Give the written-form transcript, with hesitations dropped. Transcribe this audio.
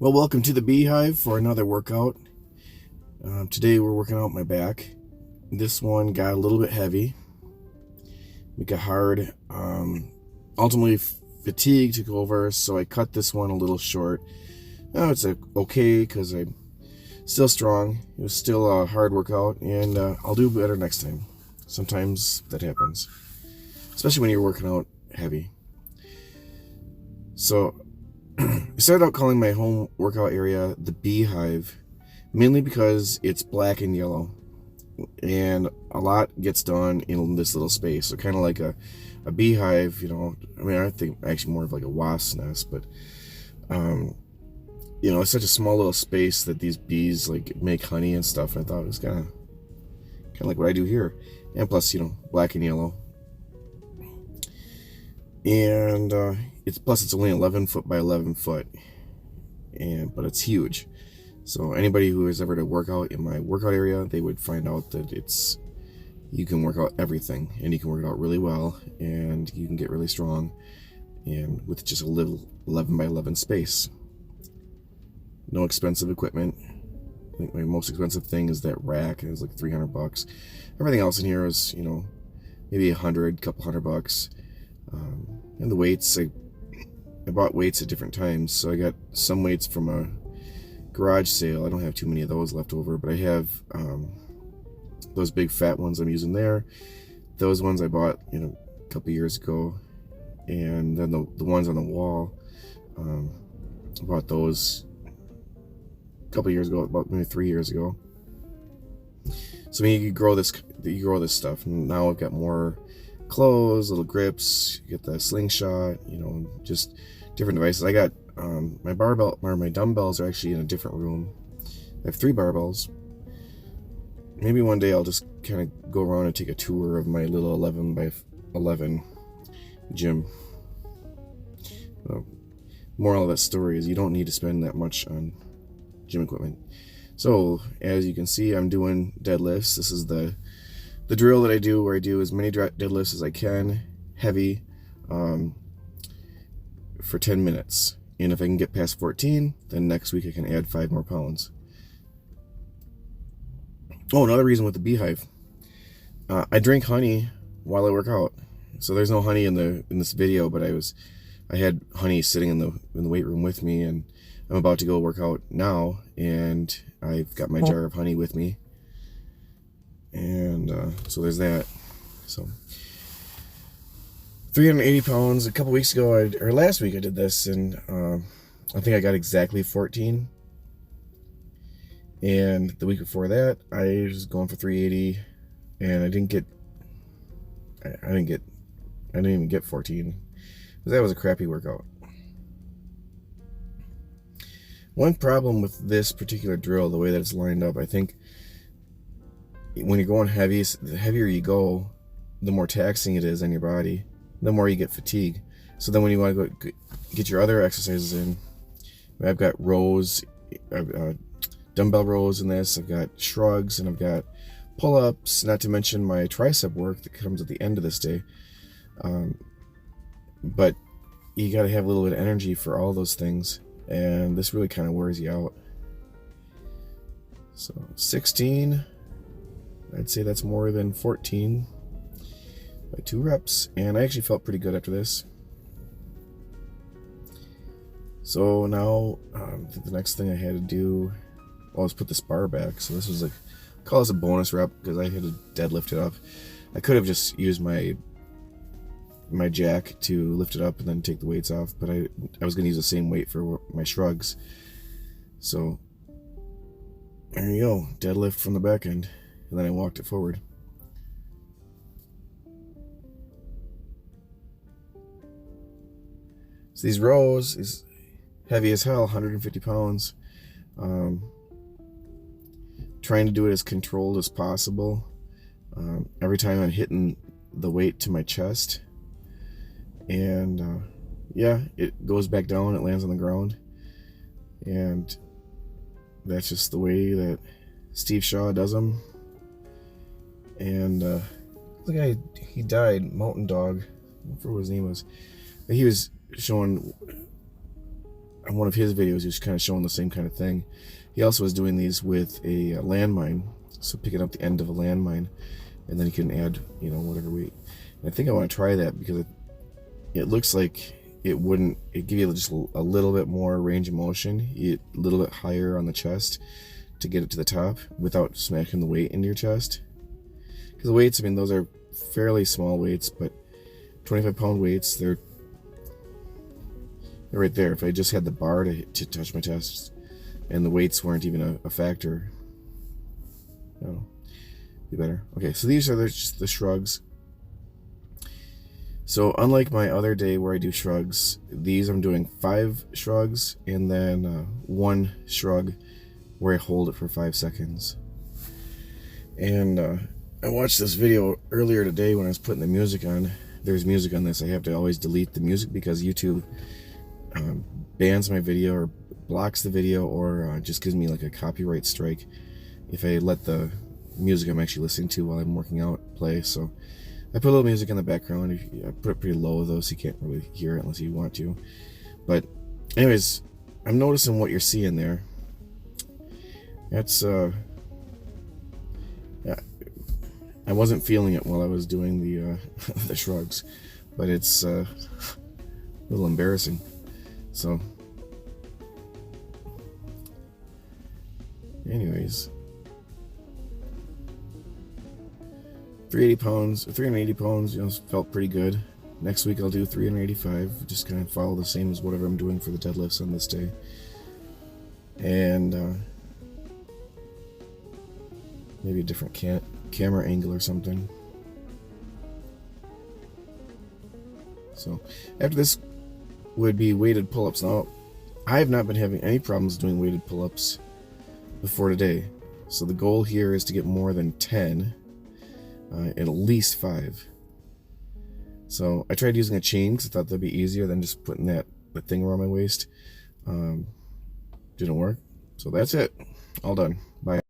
Well, welcome to the Bee Hive for another workout. Today we're working out my back. This one got a little bit heavy, make it hard. Ultimately, fatigue took over, so I cut this one a little short. Now it's okay because I'm still strong. It was still a hard workout, and I'll do better next time. Sometimes that happens, especially when you're working out heavy. So I started out calling my home workout area the Bee Hive, mainly because it's black and yellow, and a lot gets done in this little space. So kind of like a beehive, you know. I mean, I think actually more of like a wasp's nest, but you know, it's such a small little space that these bees like make honey and stuff. And I thought it was kind of like what I do here, and plus, you know, black and yellow. And it's only 11 foot by 11 foot, but it's huge. So anybody who has ever to work out in my workout area, they would find out that you can work out everything, and you can work it out really well, and you can get really strong, and with just a little 11 by 11 space. No expensive equipment. I think my most expensive thing is that rack, and it's like $300. Everything else in here is, you know, maybe couple $100. And the weights, I bought weights at different times. So I got some weights from a garage sale. I don't have too many of those left over, but I have those big fat ones I'm using there. Those ones I bought, you know, a couple years ago. And then the ones on the wall, I bought those a couple years ago, about maybe 3 years ago. So I mean, you grow this stuff, and now I've got more clothes, little grips, you get the slingshot, you know, just different devices. I got my dumbbells are actually in a different room. I have 3 barbells. Maybe one day I'll just kind of go around and take a tour of my little 11 by 11 gym. Moral of that story is you don't need to spend that much on gym equipment. So as you can see, I'm doing deadlifts. This is the drill that I do, where I do as many deadlifts as I can, heavy, for 10 minutes. And if I can get past 14, then next week I can add 5 more pounds. Oh, another reason with the beehive. I drink honey while I work out. So there's no honey in this video, but I had honey sitting in the weight room with me, and I'm about to go work out now, and I've got my jar of honey with me. And so there's that. So 380 pounds. A couple weeks ago, or last week I did this, and I think I got exactly 14. And the week before that, I was going for 380, and I didn't even get 14, because that was a crappy workout. One problem with this particular drill, the way that it's lined up, I think when you're going heavy, the heavier you go, the more taxing it is on your body, the more you get fatigue. So then when you want to go get your other exercises in, I've got rows, dumbbell rows in this, I've got shrugs, and I've got pull-ups, not to mention my tricep work that comes at the end of this day. But you got to have a little bit of energy for all those things, and this really kind of wears you out. So 16, I'd say that's more than 14 by 2 reps, and I actually felt pretty good after this. So now the next thing I had to do was put this bar back. So this was like, call this a bonus rep, because I had to deadlift it up. I could have just used my jack to lift it up and then take the weights off, but I was going to use the same weight for my shrugs. So there you go, deadlift from the back end, and then I walked it forward. So these rows is heavy as hell, 150 pounds. Trying to do it as controlled as possible. Every time I'm hitting the weight to my chest, and yeah, it goes back down, it lands on the ground, and that's just the way that Steve Shaw does them. And the guy, he died, Mountain Dog, I forget what his name was, but he was showing on one of his videos, he was kind of showing the same kind of thing. He also was doing these with a landmine, so picking up the end of a landmine, and then you can add, you know, whatever weight. And I think I want to try that because it looks like it give you just a little bit more range of motion, a little bit higher on the chest to get it to the top without smacking the weight into your chest. Because the weights, I mean, those are fairly small weights, but 25-pound weights, they're right there. If I just had the bar to touch my chest and the weights weren't even a factor, no, be better. Okay, so these are just the shrugs. So unlike my other day where I do shrugs, these I'm doing 5 shrugs and then 1 shrug where I hold it for 5 seconds. And I watched this video earlier today when I was putting the music on. There's music on this. I have to always delete the music because YouTube bans my video or blocks the video or just gives me like a copyright strike if I let the music I'm actually listening to while I'm working out play. So I put a little music in the background. I put it pretty low though, so you can't really hear it unless you want to. But anyways, I'm noticing what you're seeing there. That's yeah, I wasn't feeling it while I was doing the the shrugs, but it's a little embarrassing. So anyways, 380 pounds, you know, felt pretty good. Next week I'll do 385, just kind of follow the same as whatever I'm doing for the deadlifts on this day. And maybe a different camera angle or something. So after this would be weighted pull-ups. Now, I have not been having any problems doing weighted pull-ups before today. So the goal here is to get more than 10. At least 5. So I tried using a chain because I thought that'd be easier than just putting that thing around my waist. Didn't work. So that's it. All done. Bye.